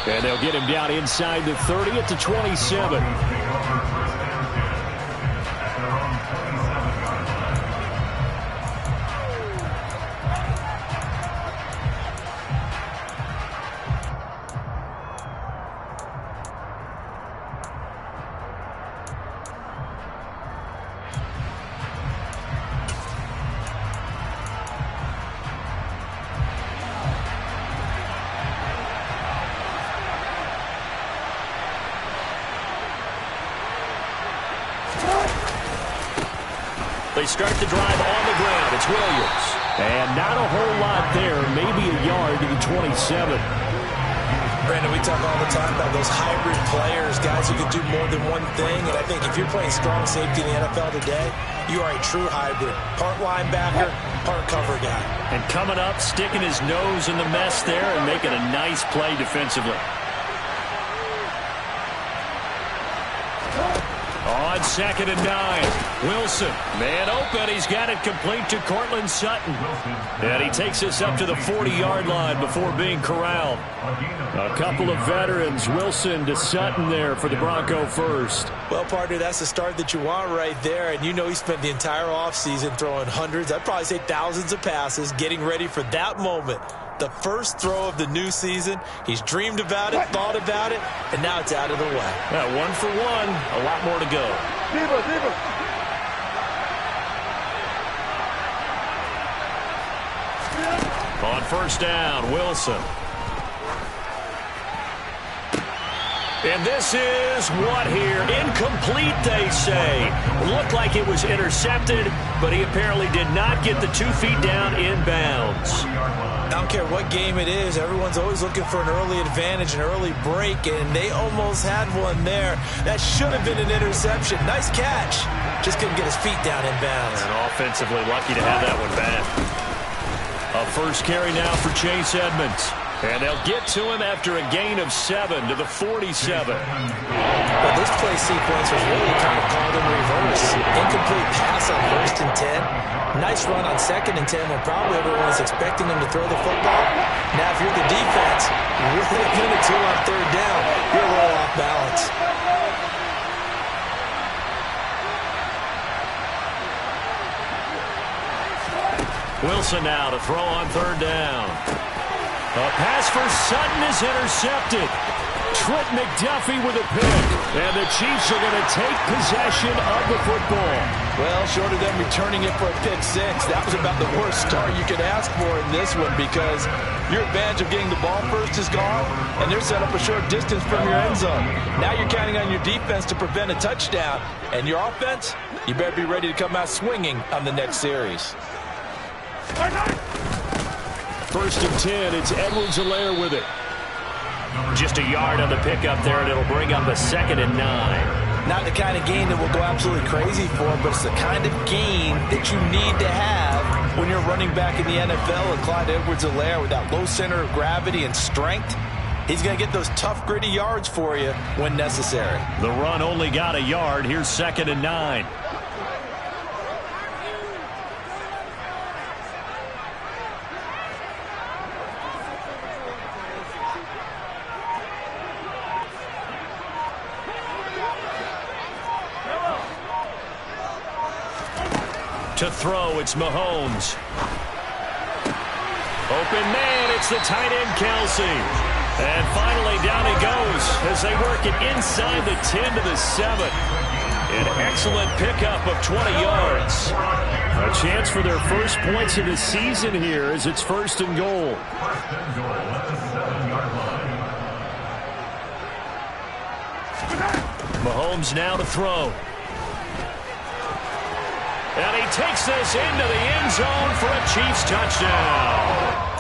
And they'll get him down inside the 30 at the 27. They start the drive on the ground. It's Williams. And not a whole lot there. Maybe a yard to the 27. Brandon, we talk all the time about those hybrid players, guys who can do more than one thing. And I think if you're playing strong safety in the NFL today, you are a true hybrid. Part linebacker, part cover guy. And coming up, sticking his nose in the mess there and making a nice play defensively. On 2nd and 9, Wilson, man open. He's got it complete to Courtland Sutton. And he takes us up to the 40-yard line before being corralled. A couple of veterans, Wilson to Sutton there for the Bronco first. Well, partner, that's the start that you want right there. And you know he spent the entire offseason throwing hundreds, I'd probably say thousands of passes, getting ready for that moment. The first throw of the new season. He's dreamed about it, thought about it, and now it's out of the way. Yeah, 1 for 1, a lot more to go. On 1st down, Wilson. And this is what here? Incomplete, they say. Looked like it was intercepted, but he apparently did not get the 2 feet down inbounds. I don't care what game it is. Everyone's always looking for an early advantage, an early break, and they almost had one there. That should have been an interception. Nice catch. Just couldn't get his feet down inbounds. And offensively lucky to have that one back. A first carry now for Chase Edmonds. And they'll get to him after a gain of 7 to the 47. Well, this play sequence was really kind of called in reverse. Incomplete pass on 1st and 10. Nice run on 2nd and 10 when probably everyone was expecting him to throw the football. Now, if you're the defense, really limit 2 on 3rd down. You're a little off balance. Wilson now to throw on 3rd down. A pass for Sutton is intercepted. Trent McDuffie with a pick. And the Chiefs are going to take possession of the football. Well, short of them returning it for a pick 6, that was about the worst start you could ask for in this one because your advantage of getting the ball first is gone, and they're set up a short distance from your end zone. Now you're counting on your defense to prevent a touchdown, and your offense, you better be ready to come out swinging on the next series. 1st and 10, it's Edwards-Helaire with it. Just a yard on the pickup there, and it'll bring up a 2nd and 9. Not the kind of gain that we'll go absolutely crazy for, but it's the kind of gain that you need to have when you're running back in the NFL. And Clyde Edwards-Helaire, with that low center of gravity and strength, he's going to get those tough, gritty yards for you when necessary. The run only got a yard. Here's 2nd and 9. To throw, it's Mahomes. Open man, it's the tight end, Kelsey. And finally, down he goes as they work it inside the 10 to the 7. An excellent pickup of 20 yards. A chance for their first points of the season here as it's 1st and goal. Mahomes now to throw. And he takes this into the end zone for a Chiefs touchdown.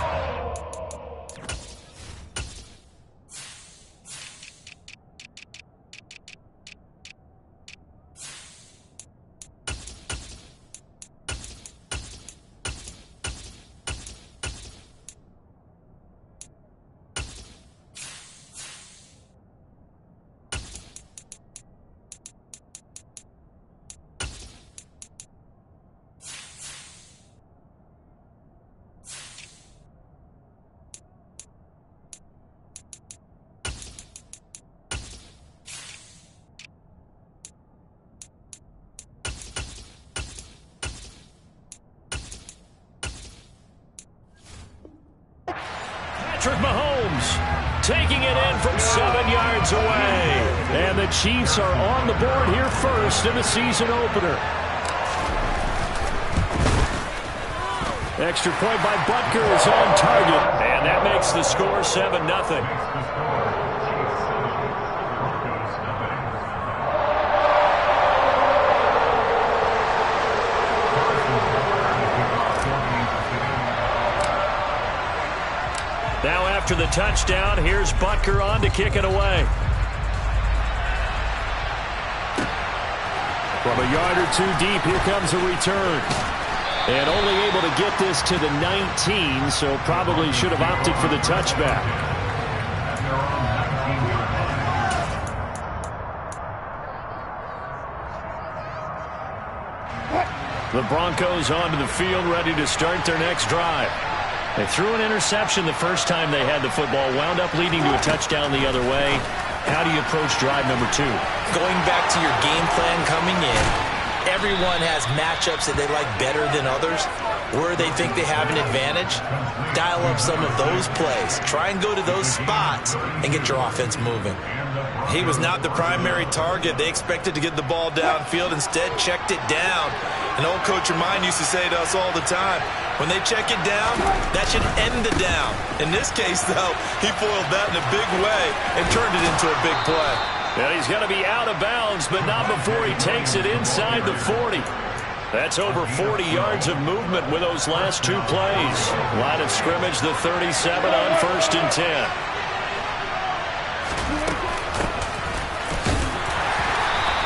Patrick Mahomes taking it in from 7 yards away. And the Chiefs are on the board here first in the season opener. Extra point by Butker is on target. And that makes the score 7-0. Now after the touchdown, here's Butker on to kick it away. From a yard or two deep, here comes a return. And only able to get this to the 19, so probably should have opted for the touchback. The Broncos onto the field, ready to start their next drive. They threw an interception the first time they had the football, wound up leading to a touchdown the other way. How do you approach drive number 2? Going back to your game plan coming in, everyone has matchups that they like better than others. Where they think they have an advantage, dial up some of those plays. Try and go to those spots and get your offense moving. He was not the primary target. They expected to get the ball downfield, instead checked it down. An old coach of mine used to say to us all the time, when they check it down, that should end the down. In this case, though, he foiled that in a big way and turned it into a big play. And he's going to be out of bounds, but not before he takes it inside the 40. That's over 40 yards of movement with those last 2 plays. Line of scrimmage, the 37 on 1st and 10.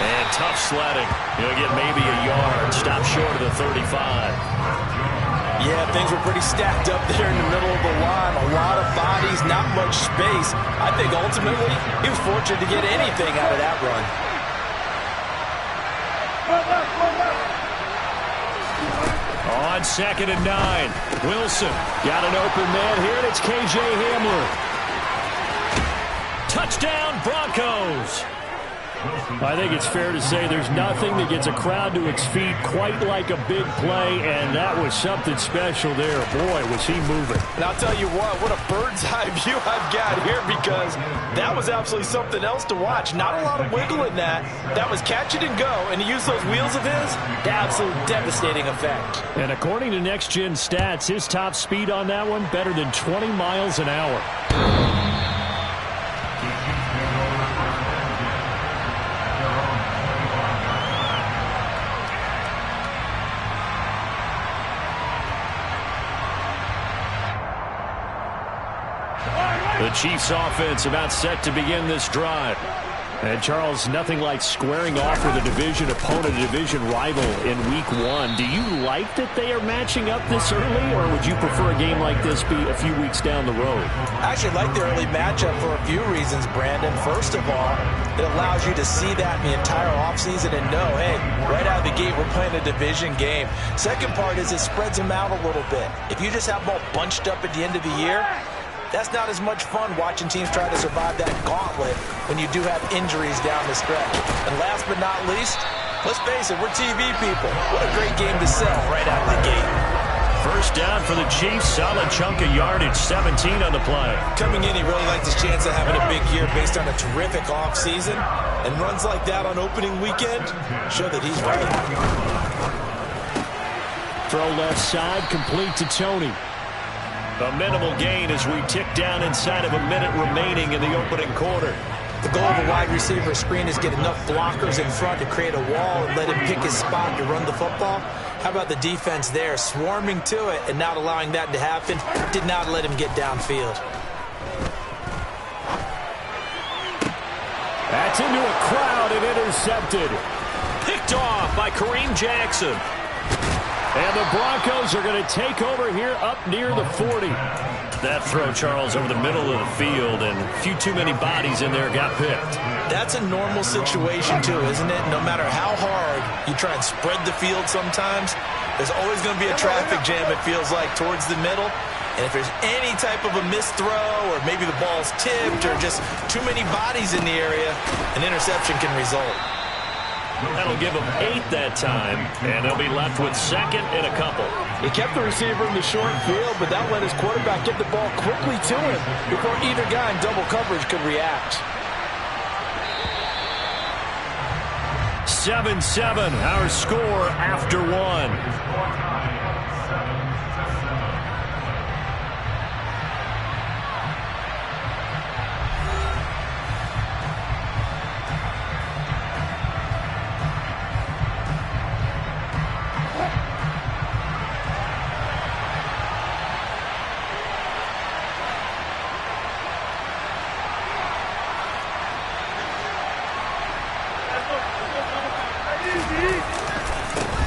And tough sledding. He'll get maybe a yard. Stop short of the 35. Yeah, things were pretty stacked up there in the middle of the line. A lot of bodies, not much space. I think ultimately he was fortunate to get anything out of that run. On 2nd and 9, Wilson got an open man here, and it's K.J. Hamler. Touchdown, Broncos. I think it's fair to say there's nothing that gets a crowd to its feet quite like a big play, and that was something special there. Boy, was he moving. And I'll tell you what a bird's eye view I've got here, because that was absolutely something else to watch. Not a lot of wiggle in that. That was catch it and go, and he used those wheels of his. The absolute devastating effect. And according to Next Gen Stats, his top speed on that one, better than 20 miles an hour. The Chiefs offense about set to begin this drive. And Charles, nothing like squaring off with a division opponent, a division rival in week 1. Do you like that they are matching up this early, or would you prefer a game like this be a few weeks down the road? I actually like the early matchup for a few reasons, Brandon. First of all, it allows you to see that in the entire offseason and know, hey, right out of the gate, we're playing a division game. Second part is it spreads them out a little bit. If you just have them all bunched up at the end of the year, that's not as much fun watching teams try to survive that gauntlet when you do have injuries down the stretch. And last but not least, let's face it, we're TV people. What a great game to sell right out of the gate. First down for the Chiefs. Solid chunk of yardage, 17 on the play. Coming in, he really liked his chance of having a big year based on a terrific offseason. And runs like that on opening weekend show that he's right. Throw left side, complete to Tony. A minimal gain as we tick down inside of a minute remaining in the opening quarter. The goal of a wide receiver screen is get enough blockers in front to create a wall and let him pick his spot to run the football. How about the defense there, swarming to it and not allowing that to happen? Did not let him get downfield. That's into a crowd and intercepted. Picked off by Kareem Jackson. And the Broncos are going to take over here up near the 40. That throw, Charles, over the middle of the field, and a few too many bodies in there got picked. That's a normal situation, too, isn't it? No matter how hard you try and spread the field sometimes, there's always going to be a traffic jam, it feels like, towards the middle. And if there's any type of a missed throw, or maybe the ball's tipped, or just too many bodies in the area, an interception can result. That'll give them 8 that time, and they'll be left with second and a couple. He kept the receiver in the short field, but that let his quarterback get the ball quickly to him before either guy in double coverage could react. 7-7, our score after one.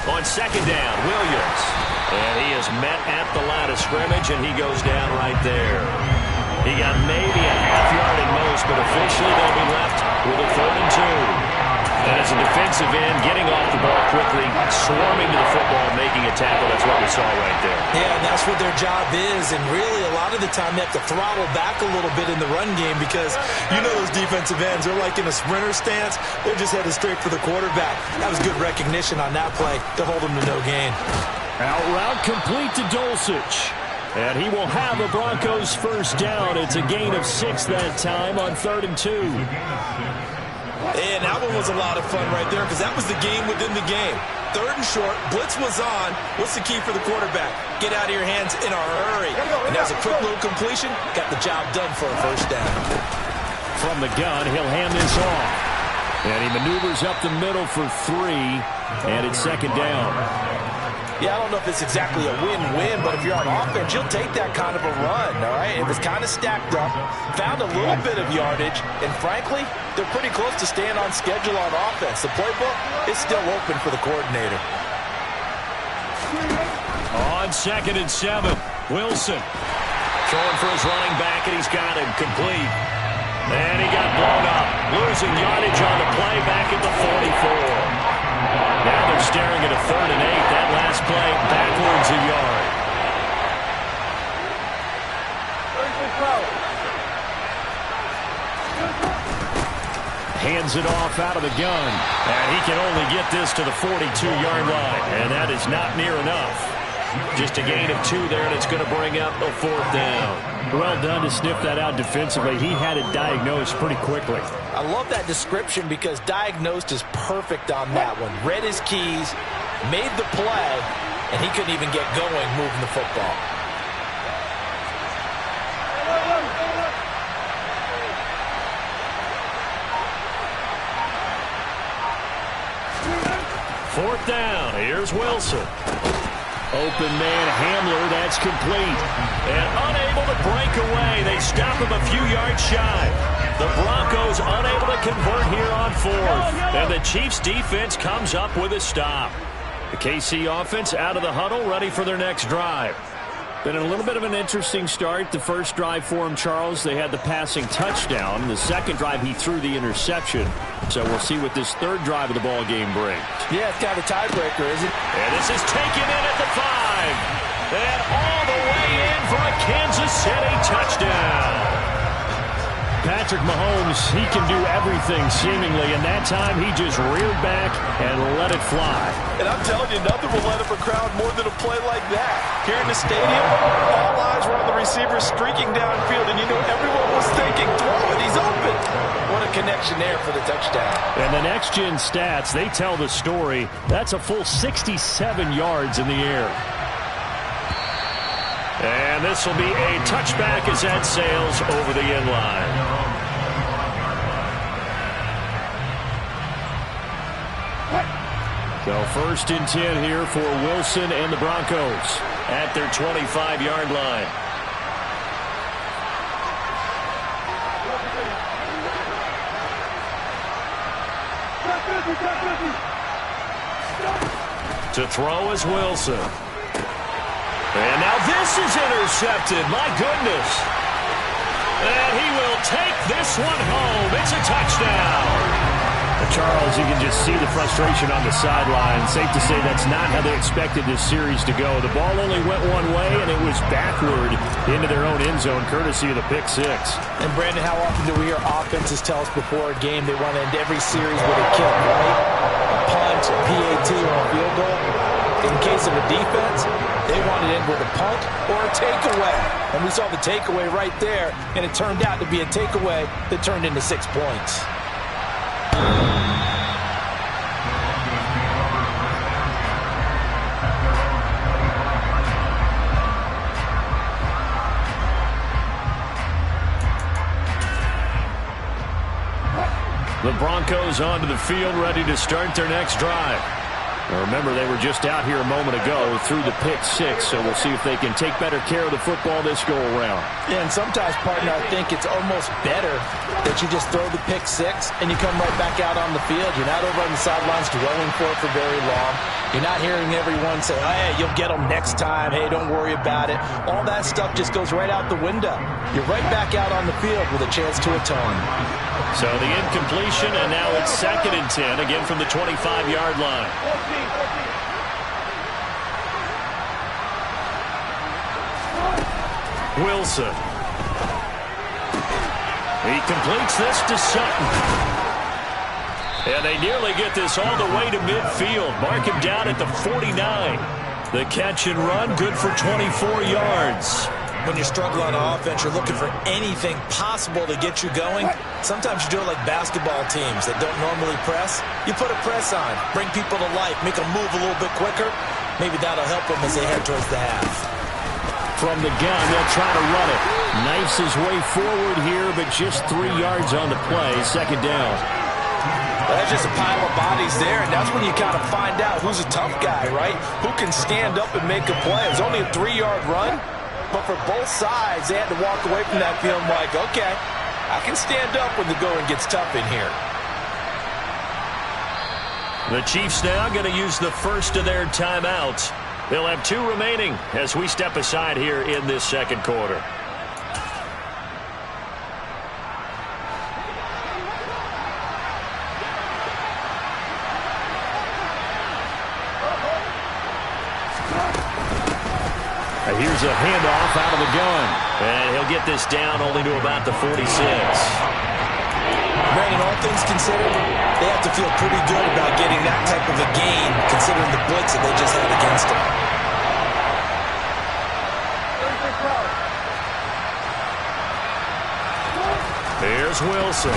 On second down, Williams. And he is met at the line of scrimmage, and he goes down right there. He got maybe a half yard at most, but officially they'll be left with a 3rd and 2. And as a defensive end, getting off the ball quickly, swarming to the football, making a tackle, that's what we saw right there. Yeah, and that's what their job is. And really, a lot of the time, they have to throttle back a little bit in the run game because, you know, those defensive ends, they're like in a sprinter stance. They're just headed straight for the quarterback. That was good recognition on that play to hold them to no gain. Out route complete to Dulcich. And he will have a Broncos first down. It's a gain of 6 that time on 3rd and 2. And that one was a lot of fun right there because that was the game within the game. 3rd and short, blitz was on. What's the key for the quarterback? Get out of your hands in a hurry. And that's a quick little completion. Got the job done for a first down. From the gun, he'll hand this off. And he maneuvers up the middle for 3. And it's second down. Yeah, I don't know if it's exactly a win-win, but if you're on offense, you'll take that kind of a run, all right? It was kind of stacked up, found a little bit of yardage, and frankly, they're pretty close to staying on schedule on offense. The playbook is still open for the coordinator. On 2nd and 7, Wilson. Throwing for his running back, and he's got him complete. And he got blown up, losing yardage on the play back at the 44. Now they're staring at a 3rd and 8. That last play backwards a yard. Hands it off out of the gun. And he can only get this to the 42-yard line. And that is not near enough. Just a gain of 2 there, and it's going to bring up a 4th down. Well done to sniff that out defensively. He had it diagnosed pretty quickly. I love that description because diagnosed is perfect on that one. Read his keys, made the play, and he couldn't even get going moving the football. Fourth down. Here's Wilson. Open man Hamler, that's complete. And unable to break away. They stop him a few yards shy. The Broncos unable to convert here on 4th. And the Chiefs defense comes up with a stop. The KC offense out of the huddle, ready for their next drive. Been a little bit of an interesting start. The first drive for him, Charles, they had the passing touchdown. The second drive, he threw the interception. So we'll see what this 3rd drive of the ball game brings. Yeah, it's kind of a tiebreaker, isn't it? And this is taken in at the 5. And all the way in for a Kansas City touchdown. Patrick Mahomes, he can do everything seemingly, and that time he just reared back and let it fly. And I'm telling you, nothing will let up a crowd more than a play like that. Here in the stadium, all eyes were on the receiver streaking downfield, and you know everyone was thinking, throw it, he's open. What a connection there for the touchdown. And the next-gen stats, they tell the story. That's a full 67 yards in the air. And this will be a touchback as that sails over the end line. So 1st and 10 here for Wilson and the Broncos at their 25-yard line. To throw is Wilson. And now this is intercepted. My goodness. And he will take this one home. It's a touchdown. Charles, you can just see the frustration on the sideline. Safe to say that's not how they expected this series to go. The ball only went one way, and it was backward into their own end zone, courtesy of the pick six. And, Brandon, how often do we hear offenses tell us before a game they want to end every series with a kick, right? A punt, a PAT, or a field goal. In case of a defense, they want to end with a punt or a takeaway. And we saw the takeaway right there, and it turned out to be a takeaway that turned into 6 points. The Broncos onto the field, ready to start their next drive. Now remember, they were just out here a moment ago through the pick six, so we'll see if they can take better care of the football this go-around. Yeah, and sometimes, partner, I think it's almost better that you just throw the pick six and you come right back out on the field. You're not over on the sidelines dwelling for it for very long. You're not hearing everyone say, oh, hey, you'll get them next time. Hey, don't worry about it. All that stuff just goes right out the window. You're right back out on the field with a chance to atone. So the incompletion, and now it's 2nd and 10, again from the 25-yard line. Wilson. He completes this to Sutton. And they nearly get this all the way to midfield. Mark him down at the 49. The catch and run, good for 24 yards. When you struggle on offense, you're looking for anything possible to get you going. Sometimes you do it like basketball teams that don't normally press. You put a press on, bring people to life, make them move a little bit quicker. Maybe that'll help them as they head towards the half. From the gun, they'll try to run it. Knifes his way forward here, but just 3 yards on the play. 2nd down. Well, that's just a pile of bodies there, and that's when you kind of find out who's a tough guy, right? Who can stand up and make a play. It's only a 3-yard run. But for both sides, they had to walk away from that feeling like, okay, I can stand up when the going gets tough in here. The Chiefs now going to use the first of their timeouts. They'll have 2 remaining as we step aside here in this 2nd quarter. Here's a handoff out of the gun. And he'll get this down only to about the 46. Brandon, all things considered, they have to feel pretty good about getting that type of a gain, considering the blitz that they just had against them. Here's Wilson.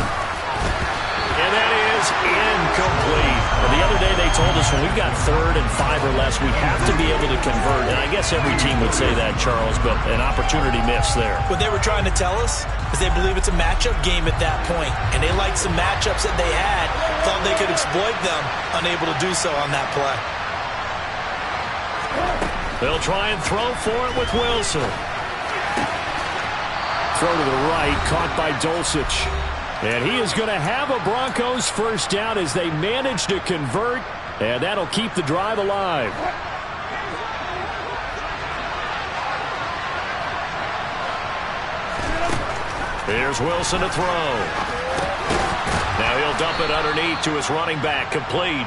And that is incomplete. And the other day they told us when we've got 3rd and 5 or less, we have to be able to convert. And I guess every team would say that, Charles, but an opportunity missed there. What they were trying to tell us is they believe it's a matchup game at that point. And they liked some matchups that they had, thought they could exploit them, unable to do so on that play. They'll try and throw for it with Wilson. Throw to the right, caught by Dulcich. And he is going to have a Broncos first down as they manage to convert, and that'll keep the drive alive. Here's Wilson to throw. Now he'll dump it underneath to his running back, complete.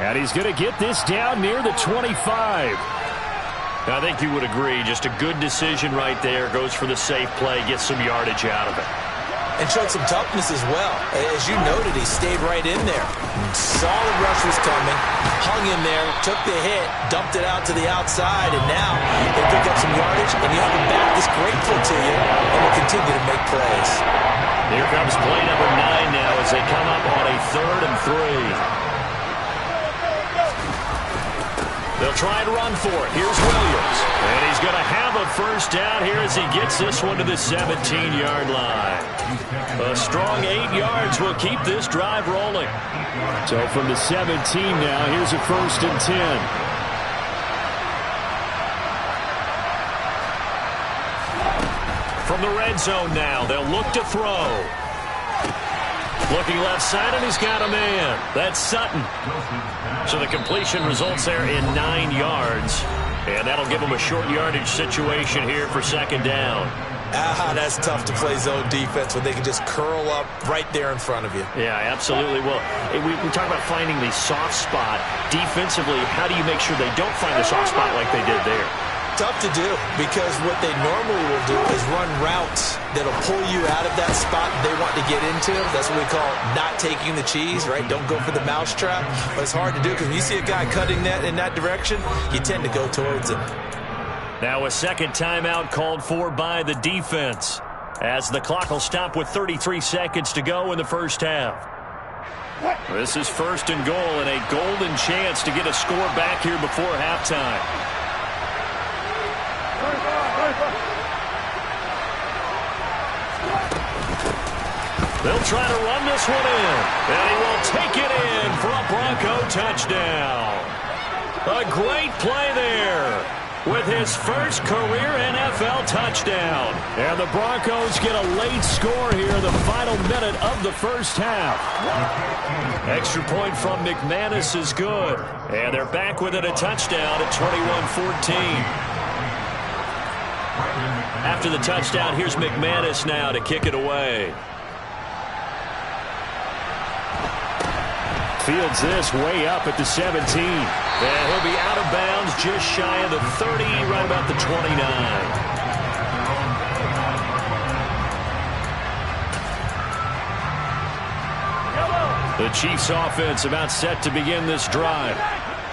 And he's going to get this down near the 25. I think you would agree, just a good decision right there. Goes for the safe play, gets some yardage out of it. And showed some toughness as well. As you noted, he stayed right in there. Solid rush was coming, hung in there, took the hit, dumped it out to the outside, and now they pick up some yardage, and you have a back that's grateful to you and will continue to make plays. Here comes play number 9 now as they come up on a 3rd and 3. They'll try and run for it. Here's Williams. And he's going to have a first down here as he gets this one to the 17-yard line. A strong 8 yards will keep this drive rolling. So from the 17 now, here's a 1st and 10. From the red zone now, they'll look to throw. Looking left side, and he's got a man. That's Sutton. So the completion results there in 9 yards. And that'll give him a short yardage situation here for 2nd down. That's tough to play zone defense when they can just curl up right there in front of you. Yeah, absolutely. Well, we talk about finding the soft spot. Defensively, how do you make sure they don't find the soft spot like they did there? Tough to do, because what they normally will do is run routes that'll pull you out of that spot they want to get into. That's what we call not taking the cheese, right? Don't go for the mousetrap. But it's hard to do because when you see a guy cutting that in that direction, you tend to go towards him. Now a second timeout called for by the defense, as the clock will stop with 33 seconds to go in the first half. This is first and goal, and a golden chance to get a score back here before halftime. They'll try to run this one in, and he will take it in for a Bronco touchdown. A great play there with his first career NFL touchdown. And the Broncos get a late score here in the final minute of the first half. Extra point from McManus is good, and they're back within a touchdown at 21-14. After the touchdown, here's McManus now to kick it away. Fields this way up at the 17. And he'll be out of bounds just shy of the 30, right about the 29. The Chiefs offense about set to begin this drive.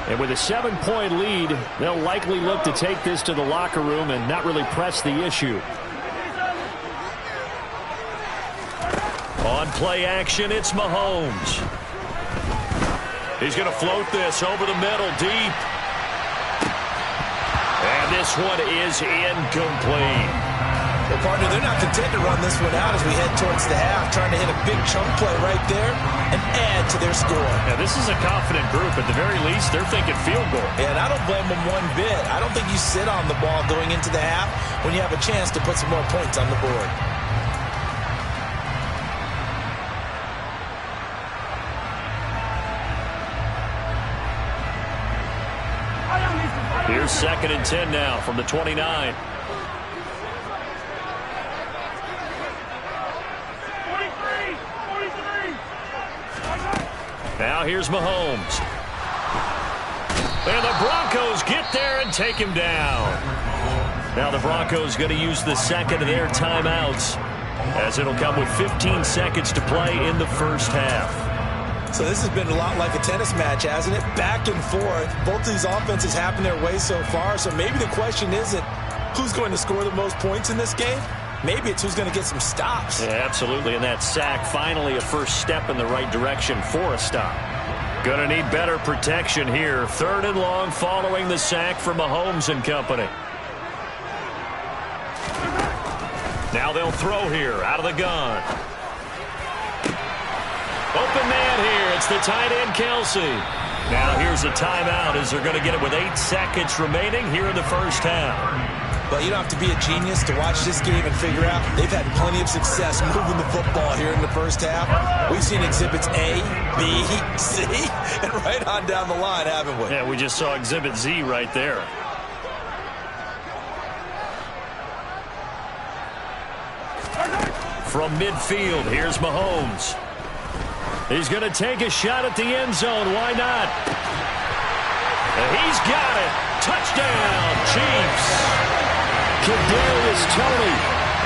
And with a 7-point lead, they'll likely look to take this to the locker room and not really press the issue. On play action, it's Mahomes. He's going to float this over the middle deep. And this one is incomplete. Well, partner, they're not content to run this one out as we head towards the half, trying to hit a big chunk play right there and add to their score. Yeah, this is a confident group. At the very least, they're thinking field goal. Yeah, and I don't blame them one bit. I don't think you sit on the ball going into the half when you have a chance to put some more points on the board. Here's 2nd and 10 now from the 29. Now here's Mahomes. And the Broncos get there and take him down. Now the Broncos going to use the second of their timeouts, as it'll come with 15 seconds to play in the first half. So this has been a lot like a tennis match, hasn't it? Back and forth. Both of these offenses happen their way so far. So maybe the question isn't who's going to score the most points in this game. Maybe it's who's going to get some stops. Yeah, absolutely. And that sack, finally a first step in the right direction for a stop. Going to need better protection here. 3rd and long following the sack from Mahomes and company. Now they'll throw here out of the gun. Open man here. It's the tight end, Kelsey. Now here's a timeout as they're going to get it with 8 seconds remaining here in the first half. Well, you don't have to be a genius to watch this game and figure out they've had plenty of success moving the football here in the first half. We've seen exhibits A, B, C, and right on down the line, haven't we? Yeah, we just saw exhibit Z right there. From midfield, here's Mahomes. He's going to take a shot at the end zone. Why not? And he's got it. Touchdown, Chiefs. Kadarius Toney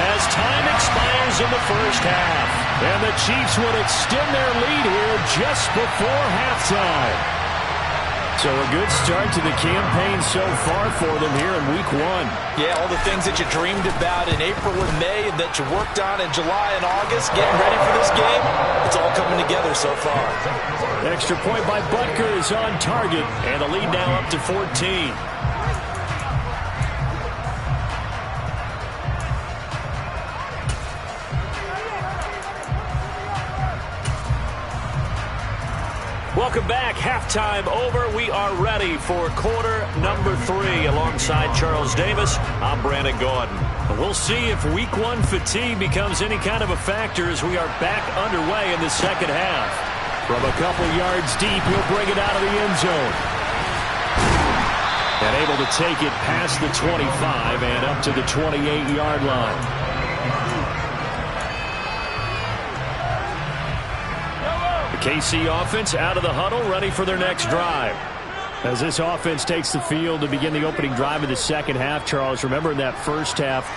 as time expires in the first half. And the Chiefs would extend their lead here just before halftime. So a good start to the campaign so far for them here in Week 1. Yeah, all the things that you dreamed about in April and May and that you worked on in July and August, getting ready for this game, it's all coming together so far. Extra point by Butker is on target, and the lead now up to 14. Welcome back. Halftime over. We are ready for quarter number 3. Alongside Charles Davis, I'm Brandon Gaudin. We'll see if Week 1 fatigue becomes any kind of a factor as we are back underway in the second half. From a couple yards deep, he'll bring it out of the end zone. And able to take it past the 25 and up to the 28-yard line. KC offense out of the huddle, ready for their next drive. As this offense takes the field to begin the opening drive of the second half, Charles, remember in that first half,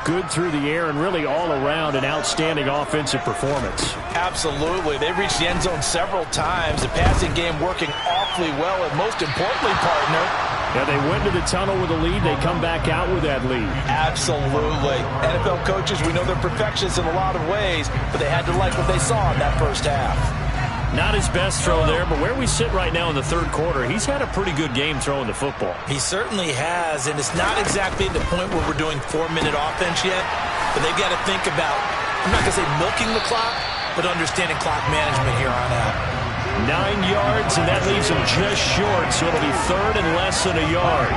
good through the air and really all around an outstanding offensive performance. Absolutely. They reached the end zone several times. The passing game working awfully well, and most importantly, partner, yeah, they went to the tunnel with a lead. They come back out with that lead. Absolutely. NFL coaches, we know they're perfectionists in a lot of ways, but they had to like what they saw in that first half. Not his best throw there, but where we sit right now in the third quarter, he's had a pretty good game throwing the football. He certainly has, and it's not exactly at the point where we're doing 4-minute offense yet, but they've got to think about, I'm not going to say milking the clock, but understanding clock management here on out. 9 yards, and that leaves him just short, so it'll be third and less than a yard.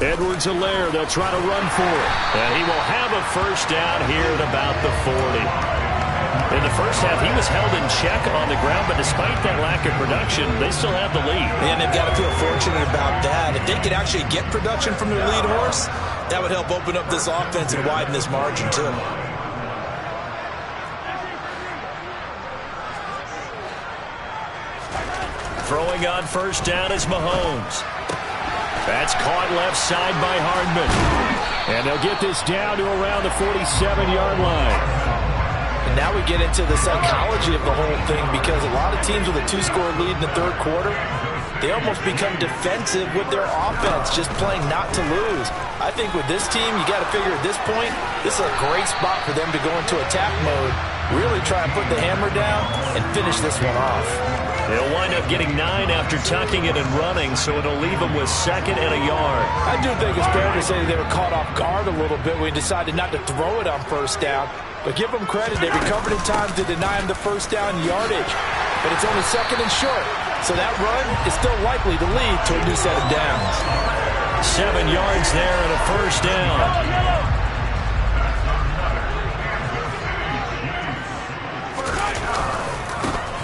Edwards-Helaire, they'll try to run for it. And he will have a first down here at about the 40. In the first half, he was held in check on the ground, but despite that lack of production, they still have the lead. And they've got to feel fortunate about that. If they could actually get production from their lead horse, that would help open up this offense and widen this margin, too. Throwing on first down is Mahomes. That's caught left side by Hardman. And they'll get this down to around the 47-yard line. And now we get into the psychology of the whole thing, because a lot of teams with a 2-score lead in the third quarter, they almost become defensive with their offense, just playing not to lose. I think with this team, you got to figure at this point, this is a great spot for them to go into attack mode, really try and put the hammer down and finish this one off. They'll wind up getting 9 after tucking it and running, so it'll leave them with second and a yard. I do think it's fair to say they were caught off guard a little bit when we decided not to throw it on first down. But give them credit, they recovered in time to deny him the first down yardage. But it's only second and short, so that run is still likely to lead to a new set of downs. 7 yards there and a first down.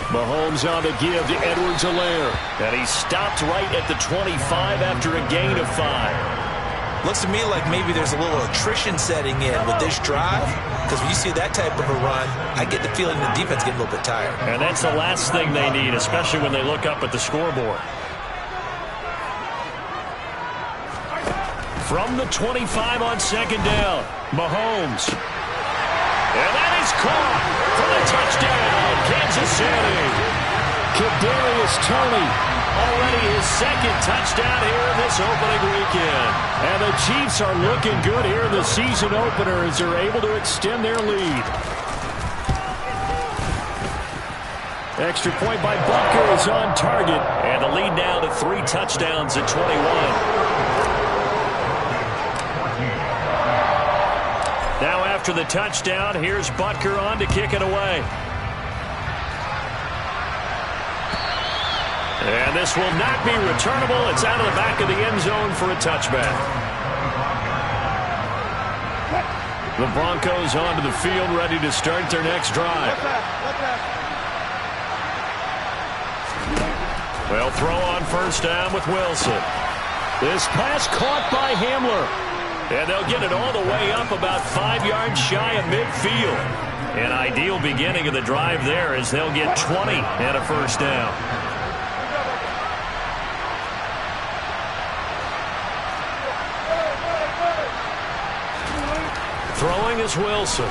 Mahomes on the give to Edwards-Helaire. And he stopped right at the 25 after a gain of 5. Looks to me like maybe there's a little attrition setting in with this drive, because when you see that type of a run, I get the feeling the defense getting a little bit tired. And that's the last thing they need, especially when they look up at the scoreboard. From the 25 on second down, Mahomes. And that is caught for the touchdown, Kansas City. Kadarius Toney, already his second touchdown here in this opening weekend. And the Chiefs are looking good here in the season opener as they're able to extend their lead. Extra point by Butker is on target. And the lead now to 3 touchdowns at 21. Now after the touchdown, here's Butker on to kick it away. And this will not be returnable. It's out of the back of the end zone for a touchback. The Broncos onto the field, ready to start their next drive. They'll throw on first down with Wilson. This pass caught by Hamler. And they'll get it all the way up about 5 yards shy of midfield. An ideal beginning of the drive there as they'll get 20 and a first down. Throwing is Wilson.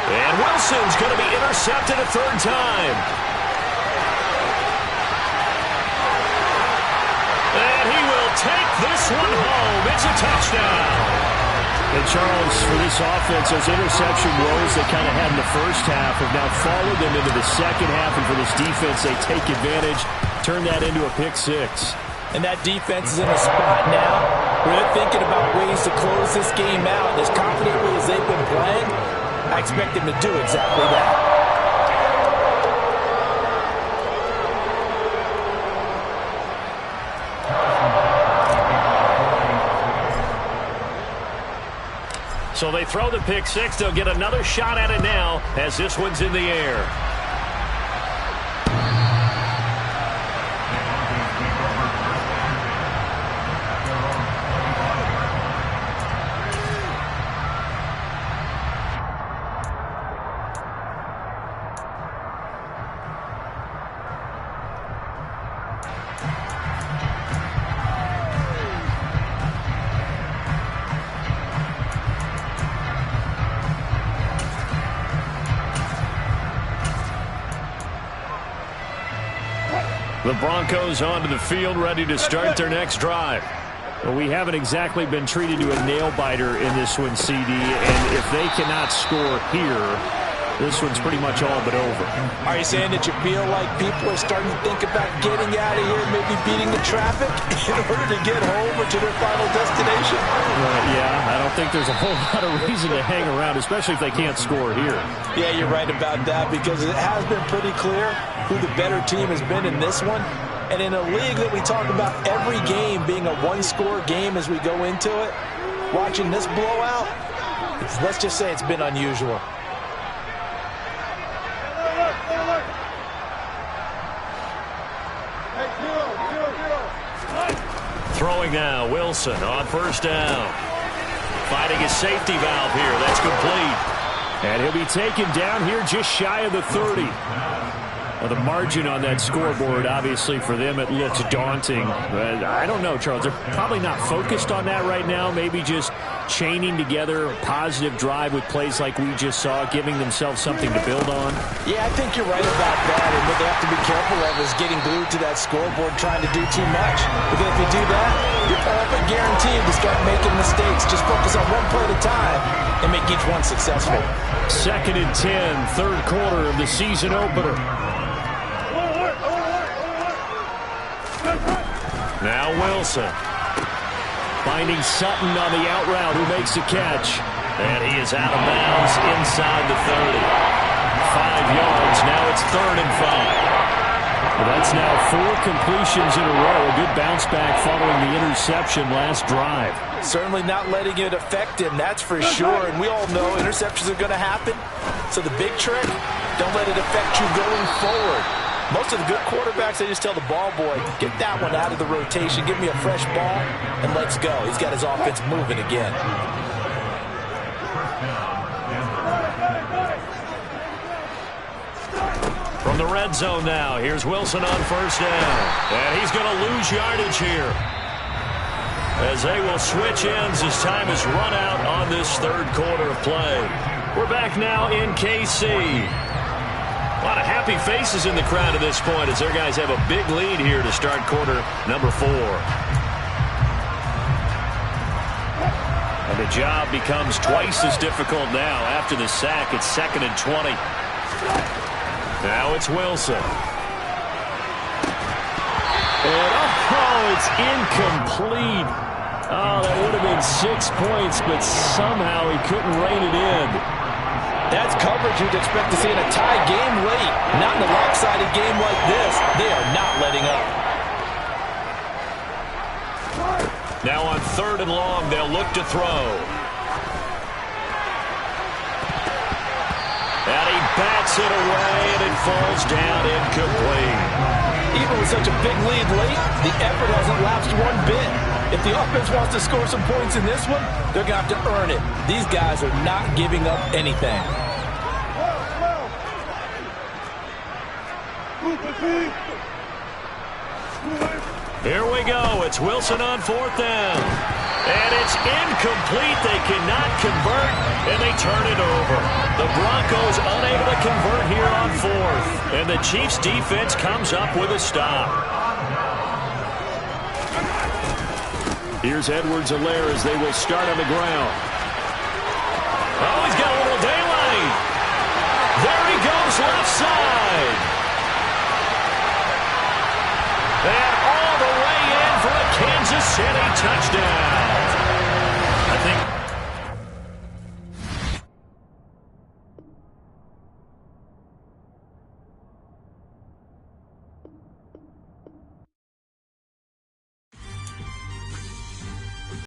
And Wilson's going to be intercepted a third time. And he will take this one home. It's a touchdown. And Charles, for this offense, those interception woes they kind of had in the first half have now followed them into the second half. And for this defense, they take advantage, turn that into a pick six. And that defense is in a spot now where they're thinking about ways to close this game out. As confidently as they've been playing, I expect them to do exactly that. So they throw the pick six. They'll get another shot at it now as this one's in the air. The Broncos onto the field, ready to start their next drive. Well, we haven't exactly been treated to a nail-biter in this one, CD, and if they cannot score here, this one's pretty much all but over. Are you saying that you feel like people are starting to think about getting out of here, maybe beating the traffic in order to get home or to their final destination? Yeah, I don't think there's a whole lot of reason to hang around, especially if they can't score here. Yeah, you're right about that, because it has been pretty clear who the better team has been in this one. And in a league that we talk about every game being a one-score game as we go into it, watching this blowout, let's just say it's been unusual. Throwing now, Wilson on first down. Finding his safety valve here. That's complete. And he'll be taken down here just shy of the 30. Well, the margin on that scoreboard, obviously, for them, it looks daunting. But I don't know, Charles. They're probably not focused on that right now. Maybe just chaining together a positive drive with plays like we just saw, giving themselves something to build on. Yeah, I think you're right about that. And what they have to be careful of is getting glued to that scoreboard trying to do too much. Because if you do that, you're all but guaranteed to start making mistakes. Just focus on one play at a time and make each one successful. 2nd and 10, third quarter of the season opener. Now Wilson. Finding Sutton on the out route, who makes the catch. And he is out of bounds inside the 30. 5 yards. Now it's 3rd and 5. Well, that's now 4 completions in a row. A good bounce back following the interception last drive. Certainly not letting it affect him, that's for sure. And we all know interceptions are going to happen. So the big trick, don't let it affect you going forward. Most of the good quarterbacks, they just tell the ball boy, get that one out of the rotation, give me a fresh ball, and let's go. He's got his offense moving again. From the red zone now, here's Wilson on first down. And he's going to lose yardage here, as they will switch ends as time is run out on this third quarter of play. We're back now in KC. A lot of happy faces in the crowd at this point as their guys have a big lead here to start quarter number 4. And the job becomes twice as difficult now after the sack. It's 2nd and 20. Now it's Wilson. And it's incomplete. Oh, that would have been 6 points, but somehow he couldn't rein it in. That's coverage you'd expect to see in a tie game late. Not in a lopsided game like this. They are not letting up. Now on 3rd and long, they'll look to throw. And he bats it away, and it falls down incomplete. Even with such a big lead late, the effort hasn't lapsed one bit. If the offense wants to score some points in this one, they're going to have to earn it. These guys are not giving up anything. Here we go. It's Wilson on 4th down. And it's incomplete. They cannot convert, and they turn it over. The Broncos unable to convert here on 4th. And the Chiefs' defense comes up with a stop. Here's Edwards-Helaire as they will start on the ground. Oh, he's got a little daylight. There he goes left side.